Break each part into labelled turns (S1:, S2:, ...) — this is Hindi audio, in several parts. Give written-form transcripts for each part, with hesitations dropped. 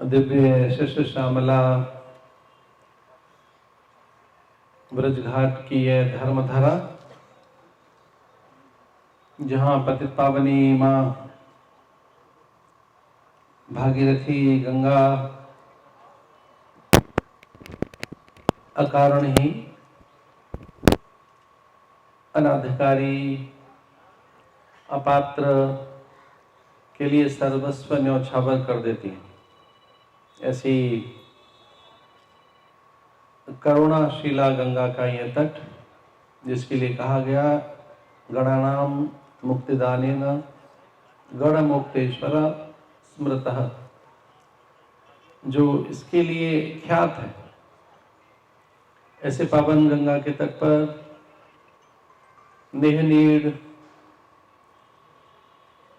S1: दिव्य शिष्य श्यामला ब्रजघाट की यह धर्मधारा, जहाँ पतित पावनी माँ भागीरथी गंगा अकारण ही अनाधिकारी अपात्र के लिए सर्वस्व न्यौछावर कर देती है। ऐसी करुणाशीला गंगा का यह तट, जिसके लिए कहा गया गणानाम मुक्तिदानेन गण मुक्तेश्वर स्मृतः, जो इसके लिए ख्यात है। ऐसे पावन गंगा के तट पर नेहनीड़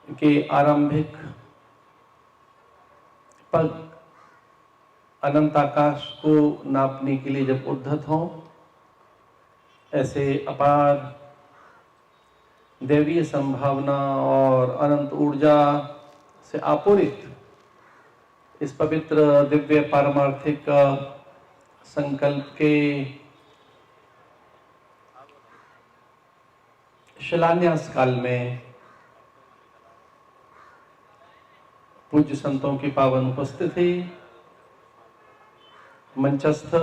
S1: के आरंभिक पग अनंत आकाश को नापने के लिए जब उद्धत हों, ऐसे अपार दैवीय संभावना और अनंत ऊर्जा से आपूरित इस पवित्र दिव्य पारमार्थिक संकल्प के शिलान्यास काल में पूज्य संतों की पावन उपस्थिति, मंचस्थ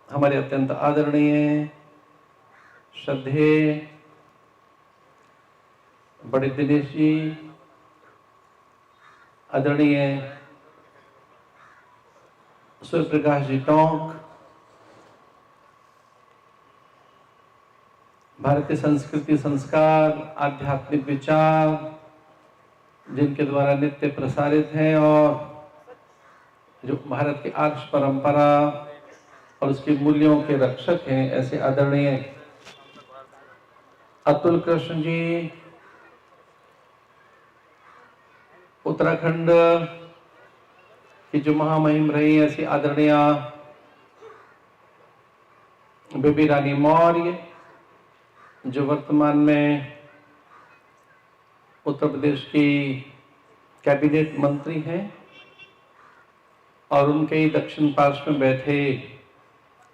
S1: हमारे अत्यंत आदरणीय श्रद्धेय बड़े दिनेश जी, आदरणीय सूर्य प्रकाश जी टोंक, भारतीय संस्कृति संस्कार आध्यात्मिक विचार जिनके द्वारा नित्य प्रसारित हैं और जो भारत की आर्ष परंपरा और उसके मूल्यों के रक्षक हैं, ऐसे आदरणीय अतुल कृष्ण जी, उत्तराखंड की जो महामहिम रही, ऐसी आदरणीय बेबी रानी मौर्य, जो वर्तमान में उत्तर प्रदेश की कैबिनेट मंत्री हैं, और उनके ही दक्षिण पार्श्व में बैठे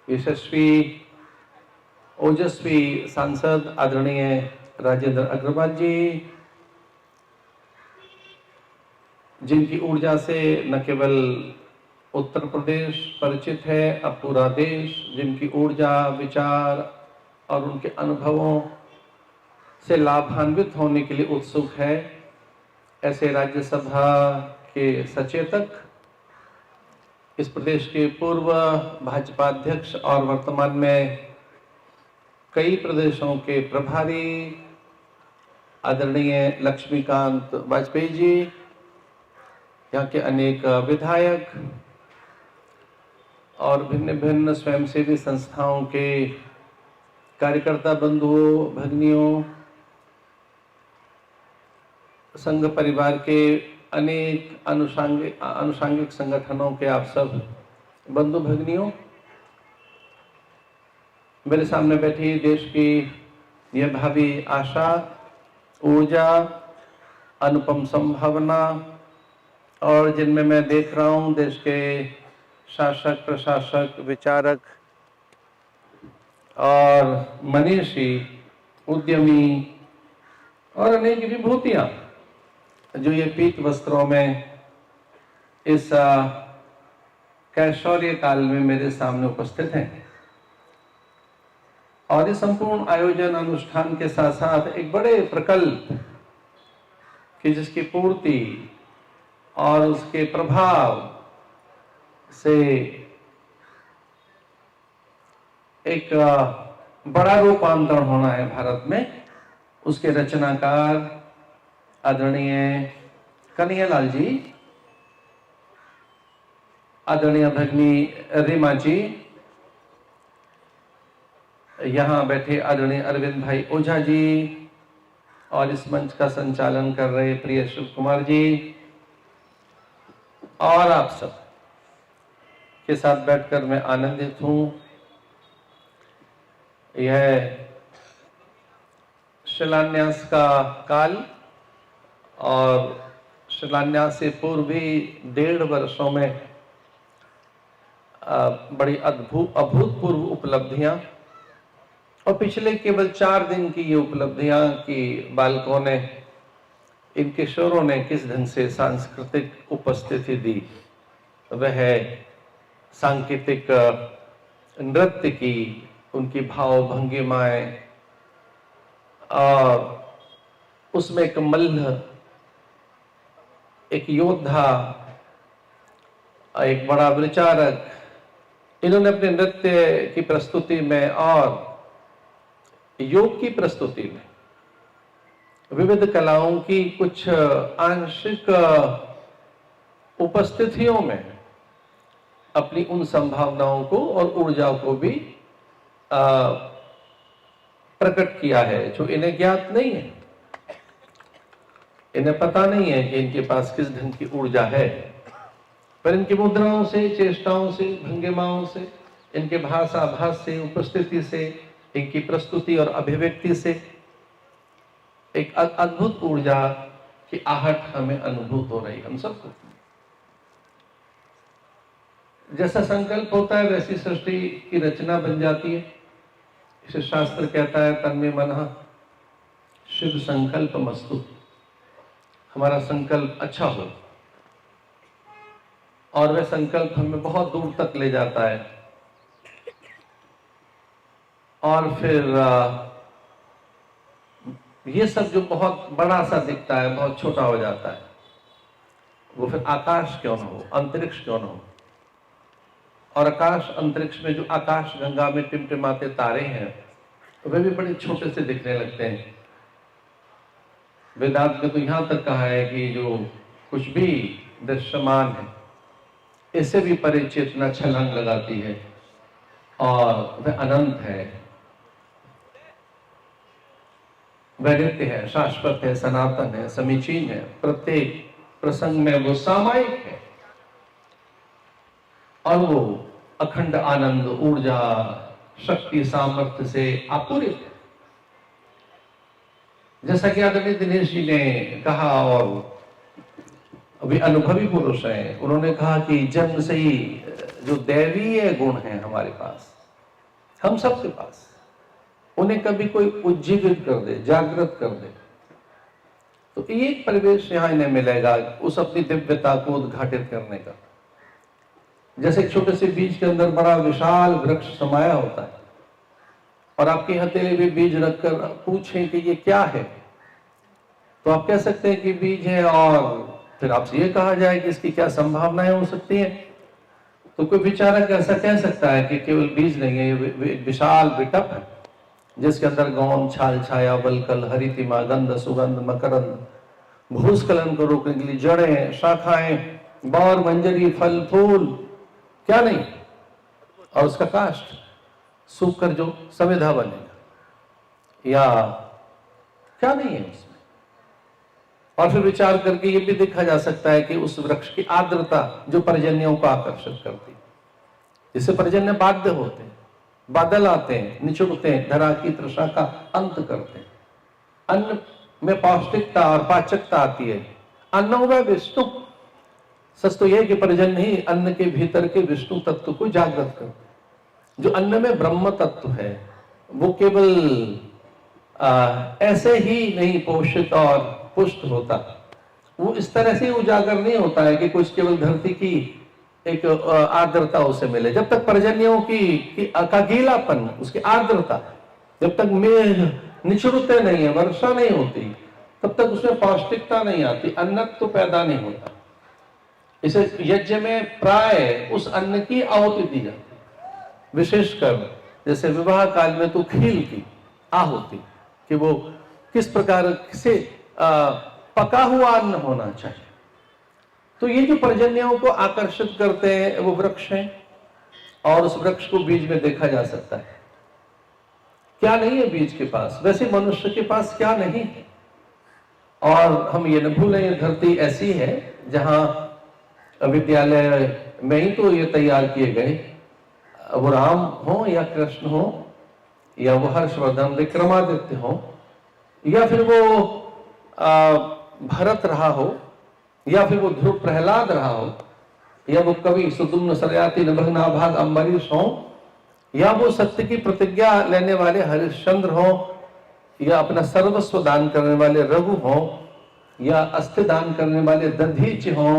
S1: यशस्वी ओजस्वी सांसद आदरणीय राजेंद्र अग्रवाल जी, जिनकी ऊर्जा से न केवल उत्तर प्रदेश परिचित है, अब पूरा देश जिनकी ऊर्जा, विचार और उनके अनुभवों से लाभान्वित होने के लिए उत्सुक है। ऐसे राज्यसभा के सचेतक, इस प्रदेश के पूर्व भाजपा अध्यक्ष और वर्तमान में कई प्रदेशों के प्रभारी आदरणीय लक्ष्मीकांत वाजपेयी जी, यहाँ के अनेक विधायक और भिन्न भिन्न स्वयंसेवी संस्थाओं के कार्यकर्ता बंधुओं, भगिनियों, संघ परिवार के अनेक अनुषांगिक संगठनों के आप सब बंधु भगिनियों, मेरे सामने बैठी देश की यह भावी आशा, ऊर्जा, अनुपम संभावना, और जिनमें मैं देख रहा हूं देश के शासक, प्रशासक, विचारक और मनीषी, उद्यमी और अनेक विभूतियां जो ये पीत वस्त्रों में इस कैशोर्य काल में मेरे सामने उपस्थित हैं। और इस संपूर्ण आयोजन अनुष्ठान के साथ साथ एक बड़े प्रकल्प कि जिसकी पूर्ति और उसके प्रभाव से एक बड़ा रूपांतरण होना है भारत में, उसके रचनाकार आदरणीय कन्हैयालाल जी, आदरणीय भगिनी रीमा जी, यहाँ बैठे आदरणीय अरविंद भाई ओझा जी, और इस मंच का संचालन कर रहे प्रिय शिव कुमार जी, और आप सब के साथ बैठकर मैं आनंदित हूं। यह शिलान्यास का काल और शिलान्यास से पूर्व भी 1.5 वर्षों में बड़ी अभूतपूर्व उपलब्धियां, और पिछले केवल 4 दिन की ये उपलब्धियां कि बालकों ने, इन किशोरों ने किस ढंग से सांस्कृतिक उपस्थिति दी। वह सांकेतिक नृत्य की, उनकी भाव भंगिमाएं, और उसमें एक मल्ल, एक योद्धा, एक बड़ा विचारक, इन्होंने अपने नृत्य की प्रस्तुति में और योग की प्रस्तुति में विविध कलाओं की कुछ आंशिक उपस्थितियों में अपनी उन संभावनाओं को और ऊर्जा को भी प्रकट किया है जो इन्हें ज्ञात नहीं है। इन्हें पता नहीं है कि इनके पास किस ढंग की ऊर्जा है, पर इनकी मुद्राओं से, चेष्टाओं से, भंगिमाओं से, इनके भाषाभास से, उपस्थिति से, इनकी प्रस्तुति और अभिव्यक्ति से एक अद्भुत ऊर्जा की आहट हमें अनुभूत हो रही, हम सबको। जैसा संकल्प होता है वैसी सृष्टि की रचना बन जाती है। इसे शास्त्र कहता है तन्मे मनः शिव संकल्प मस्तु। हमारा संकल्प अच्छा हो और वह संकल्प हमें बहुत दूर तक ले जाता है, और फिर ये सब जो बहुत बड़ा सा दिखता है बहुत छोटा हो जाता है। वो फिर आकाश क्यों न हो, अंतरिक्ष क्यों न हो। और आकाश अंतरिक्ष में जो आकाश गंगा में टिमटिमाते तारे हैं वे भी बड़े छोटे से दिखने लगते हैं। वेदांत में तो यहां तक कहा है कि जो कुछ भी दृश्यमान है इससे भी परे चेतना छलांग लगाती है और वह अनंत है, वह नित्य है, शाश्वत है, सनातन है, समीचीन है, प्रत्येक प्रसंग में वो सामायिक है और वो अखंड आनंद, ऊर्जा, शक्ति, सामर्थ्य से आपूरित है। जैसा कि आदरणीय दिनेश जी ने कहा, और अभी अनुभवी पुरुष हैं, उन्होंने कहा कि जन्म से ही जो दैवीय गुण है हमारे पास, हम सबके पास, उन्हें कभी कोई उज्जीवित कर दे, जागृत कर दे, तो ये एक परिवेश यहां इन्हें मिलेगा उस अपनी दिव्यता को उद्घाटित करने का। जैसे एक छोटे से बीज के अंदर बड़ा विशाल वृक्ष समाया होता है, और आपके हथेली में बीज रखकर पूछें कि ये क्या है, तो आप कह सकते हैं कि बीज है, और फिर आपसे ये कहा जाए कि इसकी क्या संभावनाएं हो सकती हैं, तो कोई विचारक ऐसा कह सकता है कि केवल बीज नहीं है, ये विशाल विटप है जिसके अंदर गौन, छाल, छाया, वलकल, हरितिमा, गंध, सुगंध, मकरंद, भूस्खलन को रोकने के लिए जड़ें, शाखाएं, बौर, मंजरी, फल, फूल, क्या नहीं, और उसका काष्ठ सूख कर जो संविधा बनेगा, या क्या नहीं है उसमें। और फिर विचार करके ये भी देखा जा सकता है कि उस वृक्ष की आर्द्रता जो पर्जन्यों को आकर्षित करती है, जिससे पर्जन्य बाध्य होते हैं, बादल आते हैं, निचुड़ते हैं, धरा की तृषा का अंत करते हैं। अन्न में पौष्टिकता और पाचकता आती है। अन्न होगा विष्णु, सच तो यह कि पर्जन्य ही अन्न के भीतर के विष्णु तत्व को जागृत करते हैं। जो अन्न में ब्रह्म तत्व है वो केवल ऐसे ही नहीं पोषित और पुष्ट होता, वो इस तरह से उजागर नहीं होता है कि कुछ केवल धरती की एक आर्द्रता उसे मिले। जब तक पर्जन्यों की का गीलापन, उसकी आर्द्रता, जब तक मेघ निचुड़ते नहीं है, वर्षा नहीं होती, तब तक उसमें पौष्टिकता नहीं आती, अन्नत्व तो पैदा नहीं होता। इसे यज्ञ में प्राय उस अन्न की आहुति दी जाती, विशेषकर जैसे विवाह काल में तो खील की आहुति, कि वो किस प्रकार से पका हुआ अन्न होना चाहिए। तो ये जो पर्जन्यों को आकर्षित करते हैं वो वृक्ष हैं, और उस वृक्ष को बीज में देखा जा सकता है। क्या नहीं है बीज के पास, वैसे मनुष्य के पास क्या नहीं है। और हम ये न भूलें, ये धरती ऐसी है जहां विद्यालय में ही तो ये तैयार किए गए, वो राम हो या कृष्ण हो या वो हर्षवर्धन, विक्रमादित्य हो, या फिर वो भरत रहा हो, या फिर वो ध्रुव प्रहलाद रहा हो, या वो कवि सुदुम्न सरयाति नभगनाभाग अम्बरीश हो, या वो सत्य की प्रतिज्ञा लेने वाले हरिश्चंद्र हो, या अपना सर्वस्व दान करने वाले रघु हो, या अस्थि दान करने वाले दधीच हो,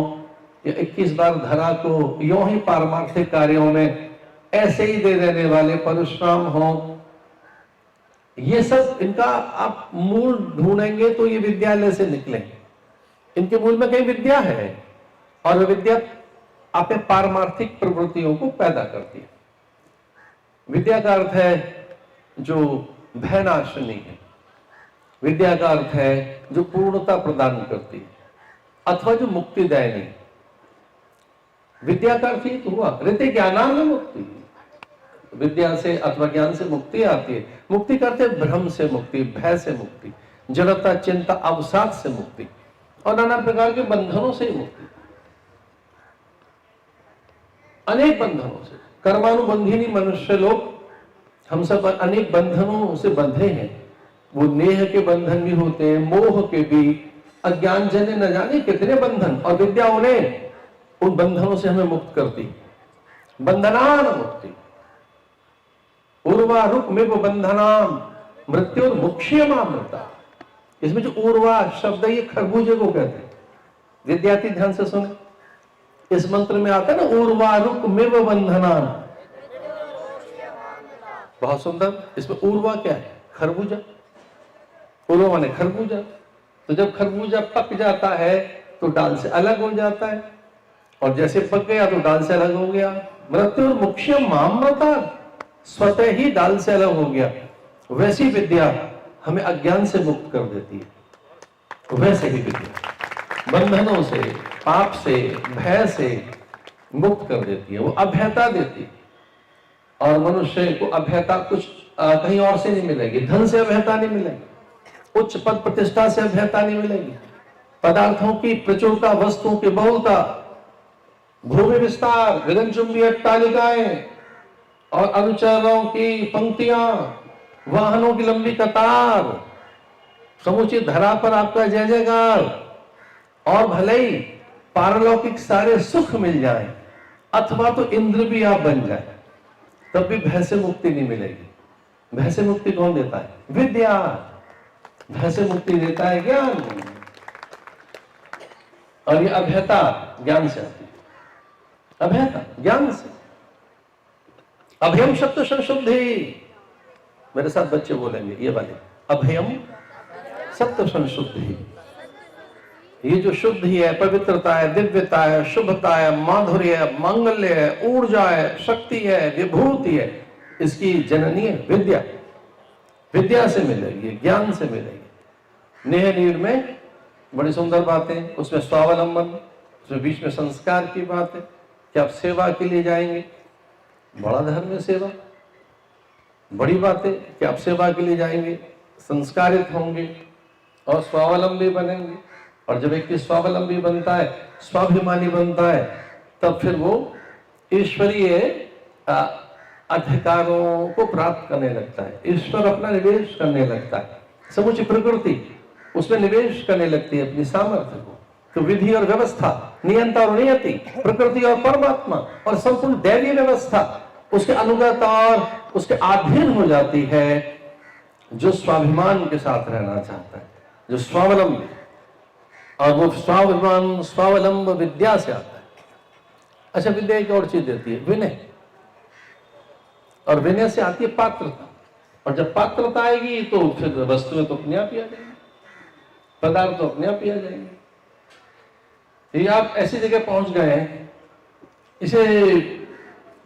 S1: या 21 बार धरा को यों ही पारमार्थिक कार्यों में ऐसे ही दे देने वाले परशुराम हो। ये सब इनका आप मूल ढूंढेंगे तो ये विद्यालय से निकलेंगे। इनके मूल में कई विद्या है, और वह विद्या आप में पारमार्थिक प्रवृत्तियों को पैदा करती है। विद्या का अर्थ है जो भयनाशनी है, विद्या का अर्थ है जो पूर्णता प्रदान करती है, अथवा जो मुक्तिदायिनी। विद्या का अर्थ ये तो हुआ ऋते ज्ञानान में मुक्ति, विद्या से अथवा ज्ञान से मुक्ति आती है। मुक्ति करते हैं भ्रम से मुक्ति, भय से मुक्ति, जड़ता चिंता अवसाद से मुक्ति, और नाना प्रकार के बंधनों से मुक्ति, अनेक बंधनों से। कर्मानुबंधिनी मनुष्य लोग हम सब अनेक बंधनों से बंधे हैं। वो नेह के बंधन भी होते हैं, मोह के भी, अज्ञान जन्य न जाने कितने बंधन, और विद्या उन्हें उन बंधनों से हमें मुक्त करती। बंधनान मुक्ति, उर्वा रुक में वो बंधनाम मृत्यु मुक्ष्यमामृता। इसमें जो उर्वा शब्द है ये खरबूजे को कहते हैं। विद्यार्थी ध्यान से सुने, इस मंत्र में आता है ना उर्वा रुक में वो बंधनाम, बहुत सुंदर। इसमें उर्वा क्या है? खरबूजा। उर्वा माने खरबूजा। तो जब खरबूजा पक जाता है तो डाल से अलग हो जाता है, और जैसे पक गया तो डाल से अलग हो गया। मृत्यु मुक्ष्य मामृता, स्वतः ही डाल से अलग हो गया। वैसी विद्या हमें अज्ञान से मुक्त कर देती है। वैसे ही विद्या बंधनों से, पाप से, भय से मुक्त कर देती है। वो अभयता देती है, और मनुष्य को अभयता कुछ कहीं और से नहीं मिलेगी। धन से अभयता नहीं मिलेगी, उच्च पद प्रतिष्ठा से अभयता नहीं मिलेगी, पदार्थों की प्रचुरता, वस्तुओं की बहुलता, भूमि विस्तार, गगनचुंबी अट्टालिकाएं और अनुचरों की पंक्तियां, वाहनों की लंबी कतार, समुची धरा पर आपका जय जयकार, और भले ही पारलौकिक सारे सुख मिल जाएं, अथवा तो इंद्र भी आप बन जाए, तब भी भय से मुक्ति नहीं मिलेगी। भय से मुक्ति कौन देता है? विद्या। भय से मुक्ति देता है ज्ञान, और ये अभयता ज्ञान से आती है। अभयता ज्ञान से। अभयम शब्द संशुद्धि, मेरे साथ बच्चे बोलेंगे ये वाले, अभयम सत्य संशुद्धि। ये जो शुद्धि है, पवित्रता है, दिव्यता है, शुभता है, माधुर्य है, मांगल्य है, ऊर्जा है, शक्ति है, विभूति है, इसकी जननी है विद्या। विद्या से मिलेगी, ज्ञान से मिलेगी। नेह नीड़ में बड़ी सुंदर बातें, उसमें स्वावलंबन, उसमें बीच में संस्कार की बात है कि आप सेवा के लिए जाएंगे, बड़ा धर्म है सेवा। बड़ी बात है कि आप सेवा के लिए जाएंगे, संस्कारित होंगे और स्वावलंबी बनेंगे। और जब व्यक्ति स्वावलंबी बनता है, स्वाभिमानी बनता है, तब फिर वो ईश्वरीय अधिकारों को प्राप्त करने लगता है। ईश्वर अपना निवेश करने लगता है, समूची प्रकृति उसमें निवेश करने लगती है अपनी सामर्थ्य को। तो विधि और व्यवस्था, नियंता और नियति, प्रकृति और परमात्मा और संपूर्ण दैवीय व्यवस्था उसके अनुगत और उसके अधीन हो जाती है, जो स्वाभिमान के साथ रहना चाहता है, जो स्वावलंबी। और वो स्वाभिमान स्वावलंब विद्या से आता है। अच्छा, विद्या एक और चीज देती है, विनय। और विनय से आती है पात्रता, और जब पात्रता आएगी तो फिर वस्तुएं तो अपने आप ही आ जाएंगी, पदार्थ तो अपने आप ही आ जाएंगे। ये आप ऐसी जगह पहुंच गए हैं, इसे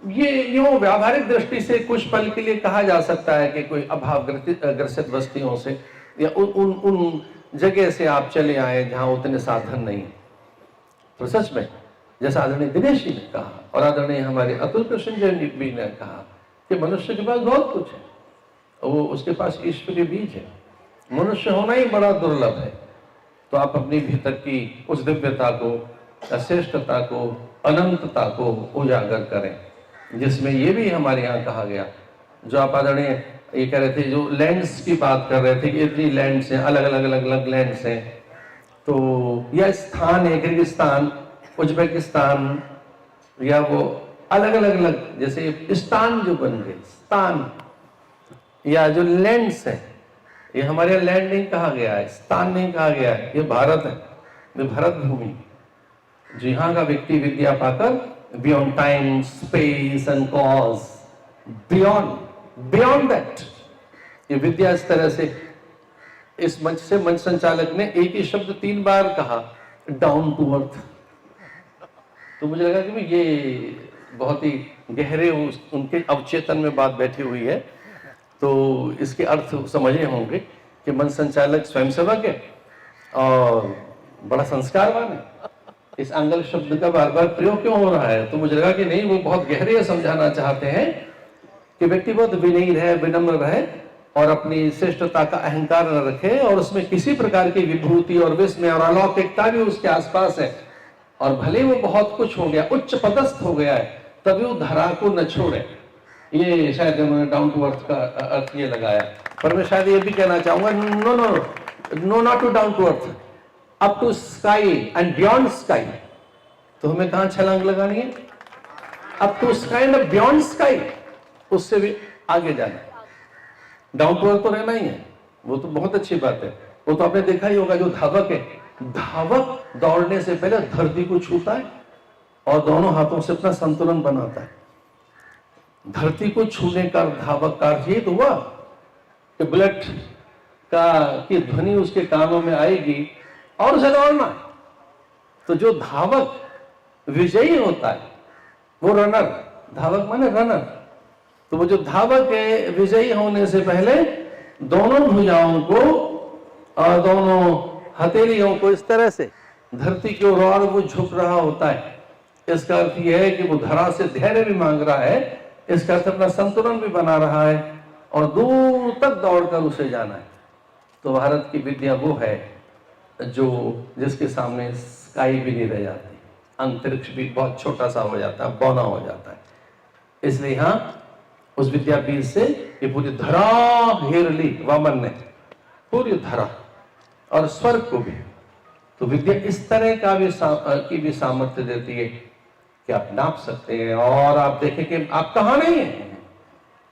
S1: ये यूं व्यावहारिक दृष्टि से कुछ पल के लिए कहा जा सकता है कि कोई अभाव ग्रसित बस्तियों से या उन जगह से आप चले आए जहां उतने साधन नहीं। तो सच में जैसा आदरणीय दिनेश जी ने कहा और आदरणीय हमारे अतुल कृष्ण जी भी ने कहा कि मनुष्य के पास बहुत कुछ है, वो उसके पास ईश्वरीय बीज है। मनुष्य होना ही बड़ा दुर्लभ है। तो आप अपनी भीतर की उस दिव्यता को, श्रेष्ठता को, अनंतता को उजागर करें, जिसमें ये भी हमारे यहाँ कहा गया, जो आप आदरणीय ये कह रहे थे, जो लैंड्स की बात कर रहे थे कि इतनी लैंड्स हैं, अलग अलग लैंड्स हैं। तो यह स्थान है किर्गिस्तान, उज्बेकिस्तान, या वो अलग अलग जैसे स्थान जो बन गए, स्थान या जो लैंड्स है, ये हमारे यहाँ लैंड नहीं कहा गया है, स्थान नहीं कहा गया है, ये भारत है, ये भारत भूमि। जहाँ का व्यक्ति विद्या पाकर beyond time space and cause, beyond that, ये विद्या इस तरह से, इस मंच से मंच संचालक ने एक ही शब्द 3 बार कहा, डाउन टू अर्थ। तो मुझे लगा कि ये बहुत ही गहरे उनके अवचेतन में बात बैठी हुई है, तो इसके अर्थ समझे होंगे कि मंच संचालक स्वयंसेवक है और बड़ा संस्कारवान है। इस आंग्ल शब्द का बार बार प्रयोग क्यों हो रहा है? तो मुझे लगा कि नहीं, वो बहुत गहरे समझाना चाहते हैं कि व्यक्ति बहुत विनयी रहे, विनम्र रहे और अपनी श्रेष्ठता का अहंकार न रखे, और उसमें किसी प्रकार की विभूति और विस्मय और अलौकिकता भी उसके आसपास है, और भले वो बहुत कुछ हो गया, उच्च पदस्थ हो गया है, तभी वो धरा को न छोड़े। ये शायद उन्होंने डाउन टू अर्थ का अर्थ ये लगाया, पर मैं शायद ये भी कहना चाहूंगा, no no no, not to down to earth, up to sky and beyond sky. तो हमें कहां छलांग लगानी है? Up to sky and beyond sky, उससे भी आगे जाना। डाउन टू अर्थ तो रहना ही है, वो तो बहुत अच्छी बात है। वो तो आपने देखा ही होगा, जो धावक है, धावक दौड़ने से पहले धरती को छूता है और दोनों हाथों से अपना संतुलन बनाता है। धरती को छूने का धावक का अर्थ ये तो हुआ कि बुलेट की ध्वनि उसके कानों में आएगी और उसे दौड़ना। तो जो धावक विजयी होता है वो रनर, धावक माने रनर। तो वो जो धावक है, विजयी होने से पहले दोनों भुजाओं को और दोनों हथेलियों को इस तरह से धरती की ओर और वो झुक रहा होता है। इसका अर्थ यह है कि वो धरा से धैर्य भी मांग रहा है, इसका अर्थ अपना संतुलन भी बना रहा है और दूर तक दौड़कर उसे जाना है। तो भारत की विद्या वो है जो जिसके सामने स्काई भी नहीं रह जाती, अंतरिक्ष भी बहुत छोटा सा हो जाता है, बौना हो जाता है। इसलिए यहाँ उस विद्यापीठ से ये पूरी धरा घेर ली वामन ने, पूरी धरा और स्वर्ग को भी। तो विद्या इस तरह का भी सामर्थ्य देती है कि आप नाप सकते हैं, और आप देखें कि आप कहाँ नहीं हैं,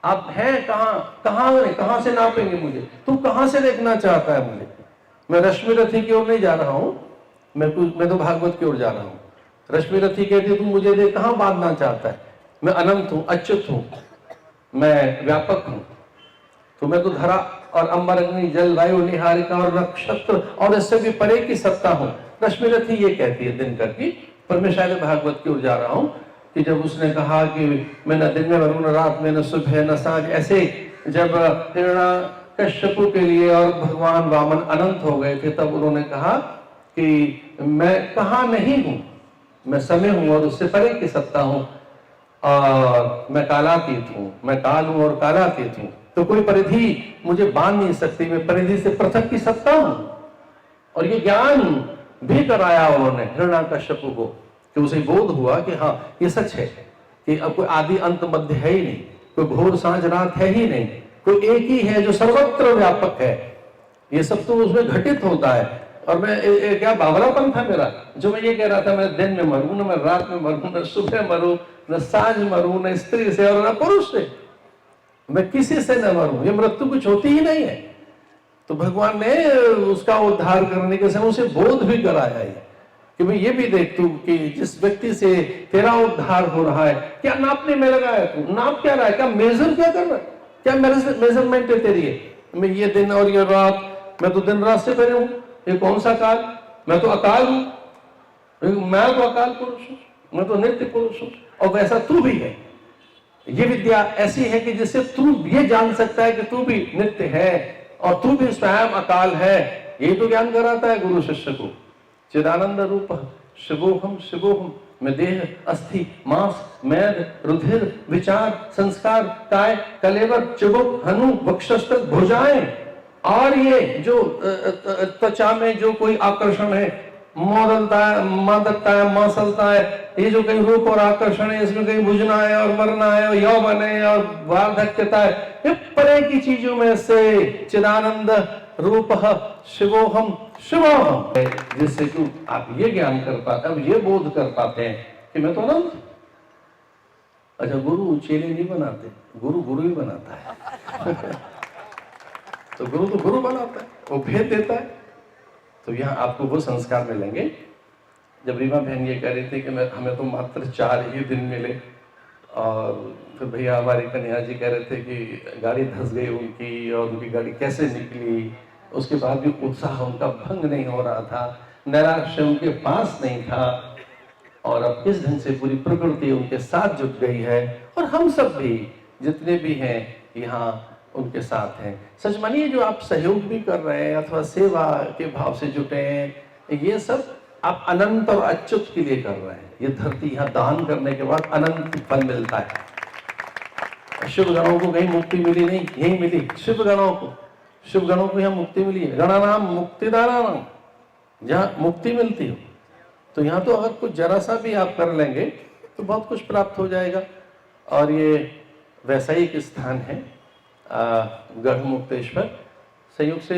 S1: आप हैं कहाँ से नापेंगे मुझे? तू कहाँ से देखना चाहता है मुझे? मैं रश्मि रथी की ओर नहीं जा रहा हूं, मैं तो भागवत की ओर जा रहा हूं। रश्मि रथी कहती है तू मुझे देख कहाँ बांधना चाहता है? मैं अनंत हूं, अच्युत हूं, मैं व्यापक हूं। तो मैं तो धरा और अंबर अग्नि जल वायु निहारिका और नक्षत्र और इससे भी परे की सत्ता हूं। रश्मि रथी ये कहती है दिनकर की, पर मैं शायद भागवत की ओर जा रहा हूं कि जब उसने कहा कि मैं न दिन में मरूं, न रात में, न सुबह न सांझ, ऐसे जब हिरण्यकश्यपु के लिए और भगवान वामन अनंत हो गए थे, तब उन्होंने कहा कि मैं कहाँ नहीं हूं, मैं समय हूं और उससे परे की सत्ता हूं, और मैं कालातीत हूं, मैं काल हूं और कालातीत हूं। तो कोई परिधि मुझे बांध नहीं सकती, मैं परिधि से पृथक की सत्ता हूं। और ये ज्ञान भी कराया उन्होंने हिरण्यकश्यपु को, कि उसे बोध हुआ कि हाँ ये सच है कि अब कोई आदि अंत मध्य है ही नहीं, कोई भोर सांझ रात है ही नहीं, कोई एक ही है जो सर्वत्र व्यापक है। ये सब तो उसमें घटित होता है। और मैं क्या बावलापन था मेरा, जो मैं ये कह रहा था मैं दिन में मरूं, न मैं रात में मरूं, न सुबह मरूं, न सांझ मरूं, न स्त्री से और न पुरुष से, मैं किसी से न मरूं, ये मृत्यु कुछ होती ही नहीं है। तो भगवान ने उसका उद्धार करने के समय उसे बोध भी कराया है कि मैं ये भी देख तू कि जिस व्यक्ति से तेरा उद्धार हो रहा है, क्या नापने में लगा है तू? नाप क्या रहा है? क्या मेजर क्या कर रहा है? क्या मेजरमेंट है तेरी? मैं ये दिन और ये रात, मैं तो दिन रात से पहले हूं, ये कौन सा काल? मैं तो अकाल हूं, मैं तो अकाल पुरुष हूं, मैं तो नित्य पुरुष हूं, और वैसा तू भी है। ये विद्या ऐसी है कि जिससे तू ये जान सकता है कि तू भी नित्य है और तू भी स्वयं अकाल है। यही तो ज्ञान कराता है गुरु शिष्य को। चिदानंद रूप शिवोहम शिवोहम, मैं देह अस्थि मांस मैद रुधिर विचार संस्कार काय कलेवर चिबुक हनु वक्षस्थल भुजाएं, और ये जो त्वचा में जो कोई आकर्षण है, मोदलता है, मादकता है, मांसलता है, ये जो कहीं रूप और आकर्षण है, इसमें कहीं बुझना है और मरना है और यौवन है और वार्धक्यता है, ये परे की चीजों में से चिदानंद रूपः शिवोहम शिवोहम, जिससे कि आप ये ज्ञान कर पाते, अब ये बोध कर पाते हैं कि मैं तो अनंत। अच्छा, गुरु चेले नहीं बनाते, गुरु गुरु ही बनाता है तो गुरु बनाता है, वो भेद देता है। तो यहाँ आपको वो संस्कार मिलेंगे। जब रीमा बहन ये कह रही थी कि हमें तो मात्र 4 ही दिन मिले, और फिर भैया हमारे कन्हैया जी कह रहे थे कि गाड़ी धंस गई उनकी, और उनकी गाड़ी कैसे निकली, उसके बाद भी उत्साह उनका भंग नहीं हो रहा था, नैराश्य उनके पास नहीं था, और अब किस ढंग से पूरी प्रकृति उनके साथ जुट गई है, और हम सब भी जितने भी हैं यहाँ उनके साथ हैं। सच मानिए, जो आप सहयोग भी कर रहे हैं अथवा सेवा के भाव से जुटे हैं, ये सब आप अनंत और अच्युत के लिए कर रहे हैं। ये धरती यहाँ दान करने के बाद अनंत फल मिलता है। शिव गणों को कहीं मुक्ति मिली नहीं, यही मिली शिव गणों को यहाँ मुक्ति मिली है। गणानाम मुक्तिदानानाम, जहाँ मुक्ति मिलती हो। तो यहाँ तो अगर कुछ जरा सा भी आप कर लेंगे तो बहुत कुछ प्राप्त हो जाएगा। और ये वैसा ही एक स्थान है गढ़मुक्तेश्वर। संयोग से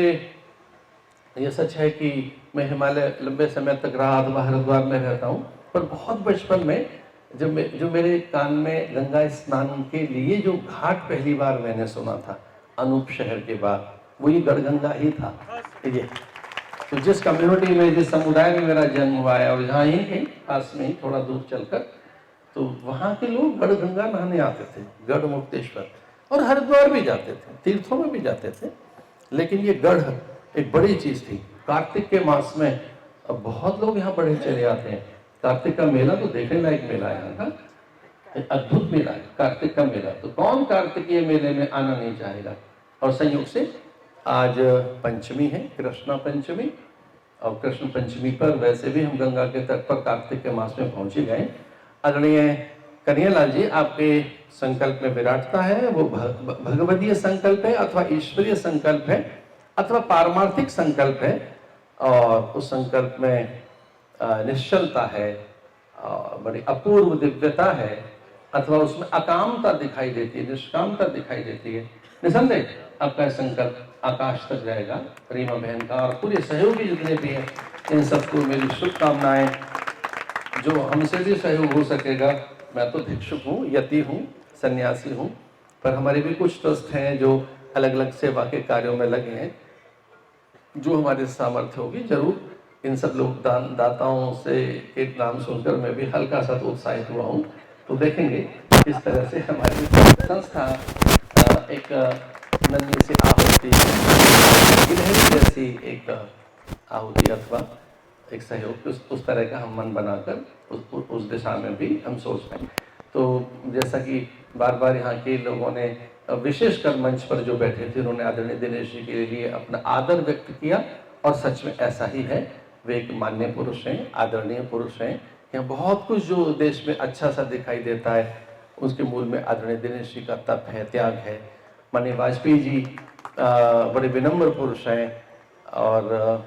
S1: ये सच है कि मैं हिमालय लंबे समय तक रहा, हरिद्वार में रहता हूँ, पर बहुत बचपन में जो मेरे कान में गंगा स्नान के लिए जो घाट पहली बार मैंने सुना था अनूप शहर के बाद, वो ये गढ़गंगा ही था। ये तो जिस कम्युनिटी में, जिस समुदाय में मेरा जन्म हुआ है, और जहाँ ही कहीं पास में ही थोड़ा दूर चलकर, तो वहाँ के लोग गढ़गंगा नहाने आते थे, गढ़मुक्तेश्वर, और हरिद्वार भी जाते थे, तीर्थों में भी जाते थे। लेकिन ये गढ़ एक बड़ी चीज थी। कार्तिक के मास में अब बहुत लोग यहाँ बड़े चले आते हैं। कार्तिक का मेला तो देखने लायक मेला है यहाँ का, एक अद्भुत मेला है कार्तिक का मेला। तो कौन कार्तिकीय मेले में आना नहीं चाहेगा। और संयोग से आज पंचमी है, कृष्णा पंचमी, और कृष्ण पंचमी पर वैसे भी हम गंगा के तट पर कार्तिक के मास में पहुंच ही गए। आदरणीय कन्हैयालाल जी, आपके संकल्प में विराटता है, वो भगवदीय संकल्प है अथवा ईश्वरीय संकल्प है अथवा पारमार्थिक संकल्प है, और उस संकल्प में निश्चलता है, बड़ी अपूर्व दिव्यता है, अथवा उसमें अकामता दिखाई देती है, निष्कामता दिखाई देती है। निसंदेह आपका संकल्प आकाश तक जाएगा। रीमा बहन का और पूरे सहयोगी जितने भी हैं, इन सबको मेरी शुभकामनाएं। जो हमसे भी सहयोग हो सकेगा, मैं तो भिक्षुक हूँ, यति हूँ, सन्यासी हूँ, पर हमारे भी कुछ ट्रस्ट हैं जो अलग अलग सेवा के कार्यों में लगे हैं। जो हमारे सामर्थ्य होगी जरूर इन सब लोग दाताओं से एक नाम सुनकर मैं भी हल्का सा तो उत्साहित हुआ हूँ। तो देखेंगे किस तरह से हमारी संस्था एक नन्ही सी आहुति, गिलहरी जैसी एक आहुति अथवा एक सहयोग, उस तरह का हम मन बनाकर उस दिशा में भी हम सोच रहे हैं। तो जैसा कि बार बार यहाँ के लोगों ने, विशेषकर मंच पर जो बैठे थे, उन्होंने आदरणीय दिनेश जी के लिए अपना आदर व्यक्त किया, और सच में ऐसा ही है। वे एक मान्य पुरुष हैं, आदरणीय पुरुष हैं। यहाँ बहुत कुछ जो देश में अच्छा सा दिखाई देता है, उसके मूल में आदरणीय दिनेश जी का तप है, त्याग है। माननीय वाजपेयी जी बड़े विनम्र पुरुष हैं, और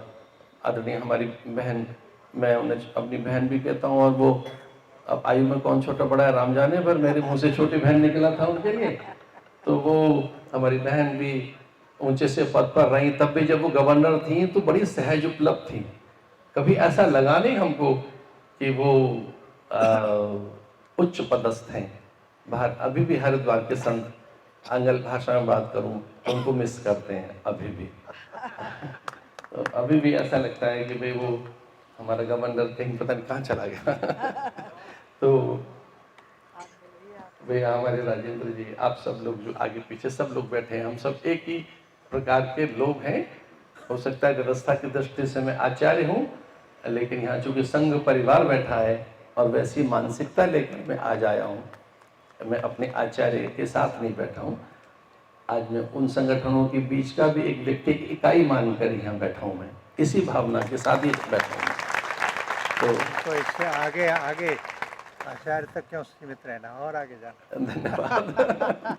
S1: आदरणीय हमारी बहन, मैं उन्हें अपनी बहन भी कहता हूँ, और वो अब आयु में कौन छोटा बड़ा है राम जाने, पर मेरे मुंह से छोटी बहन निकला था उनके लिए। तो वो हमारी बहन भी ऊंचे से पद पर रही, तब भी जब वो गवर्नर थी तो बड़ी सहज उपलब्ध थी। कभी ऐसा लगा नहीं हमको कि वो उच्च पदस्थ हैं। बाहर अभी भी हरिद्वार के संत, आंग्ल भाषा में बात करूं तो उनको मिस करते हैं अभी भी। तो अभी भी ऐसा लगता है कि भाई वो हमारा गवर्नर कहीं पता नहीं कहाँ चला गया तो भैया हमारे राजेंद्र जी, आप सब लोग जो आगे पीछे सब लोग बैठे हैं, हम सब एक ही प्रकार के लोग हैं। हो सकता है व्यवस्था की दृष्टि से मैं आचार्य हूँ, लेकिन यहाँ चूंकि संघ परिवार बैठा है और वैसी मानसिकता लेकर मैं आज आया हूँ। मैं अपने आचार्य के साथ नहीं बैठा हूँ। आज मैं उन संगठनों के बीच का भी एक व्यक्ति की इकाई मानकर यहाँ बैठा हूँ। मैं इसी भावना के साथ ही बैठा हूँ।
S2: तो इससे आगे आगे आचार्य तक क्यों सीमित रहना, और आगे जाना।
S1: धन्यवाद।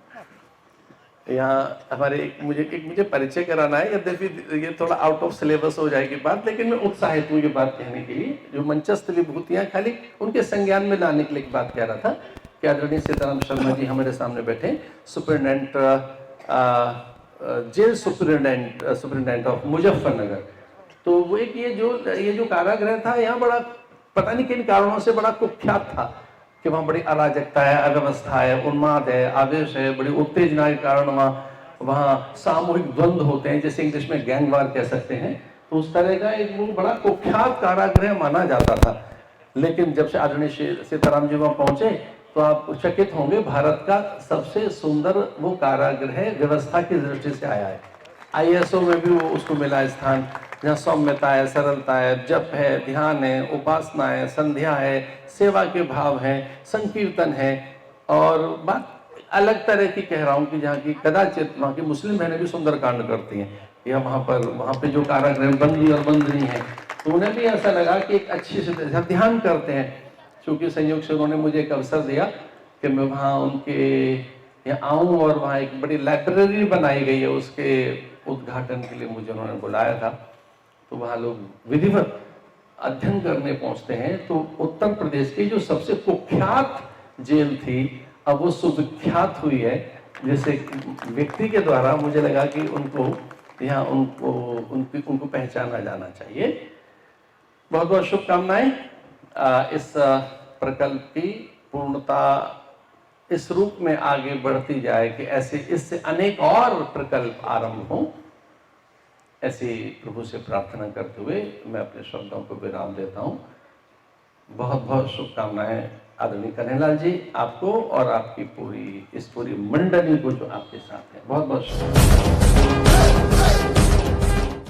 S1: यहाँ हमारे मुझे परिचय कराना है, यद्यपि ये थोड़ा आउट ऑफ सिलेबस हो जाएगी बात, लेकिन मैं उत्साहित हूँ ये बात कहने के लिए। जो मंचस्थ विभूतियाँ खाली उनके संज्ञान में लाने के लिए बात कह रहा था कि आदरणीय सीताराम शर्मा जी हमारे सामने बैठे, superintendent jail superintendent of Muzaffarnagar. तो वो एक ये जो कारागृह था यहाँ बड़ा पता नहीं किन कारणों से बड़ा कुख्यात था कि वहाँ बड़ी अराजकता है, अव्यवस्था है, उन्माद है, आवेश है, बड़ी उत्तेजना के कारण वहाँ सामूहिक द्वंद्व होते हैं, जैसे इंग्लिश में गैंग वार कह सकते हैं। तो उस तरह का एक वो बड़ा कुख्यात कारागृह माना जाता था। लेकिन जब से आदरणीय सीताराम जी वहाँ पहुंचे तो आप चकित होंगे, भारत का सबसे सुंदर वो कारागृह व्यवस्था की दृष्टि से आया है। ISO में भी वो उसको मिला स्थान, जहाँ सौम्यता है, सरलता है, जप है, ध्यान है, उपासना है, संध्या है, सेवा के भाव है, संकीर्तन है। और बात अलग तरह की कह रहा हूँ कि जहाँ की कदाचित वहाँ की मुस्लिम बहनें भी सुंदरकांड करती हैं, या वहाँ पे जो कारागृह बंदी और बंदनी है तो उन्हें भी ऐसा लगा कि एक अच्छी से ध्यान करते हैं। क्योंकि संयोग से उन्होंने मुझे एक अवसर दिया कि मैं वहाँ उनके यहाँ आऊँ, और वहाँ एक बड़ी लाइब्रेरी बनाई गई है, उसके उद्घाटन के लिए मुझे उन्होंने बुलाया था। तो वहाँ लोग विधिवत अध्ययन करने पहुँचते हैं। तो उत्तर प्रदेश की जो सबसे कुख्यात जेल थी अब वो सुविख्यात हुई है, जैसे व्यक्ति के द्वारा मुझे लगा कि उनको यहाँ उनको पहचाना जाना चाहिए। बहुत बहुत शुभकामनाएं। इस प्रकल्प की पूर्णता इस रूप में आगे बढ़ती जाए कि ऐसे इससे अनेक और प्रकल्प आरंभ हों, ऐसी प्रभु से प्रार्थना करते हुए मैं अपने शब्दों को विराम देता हूं। बहुत बहुत शुभकामनाएं आदरणीय कन्हैयालाल जी आपको और आपकी पूरी मंडली को जो आपके साथ है। बहुत बहुत शुभकामनाएं।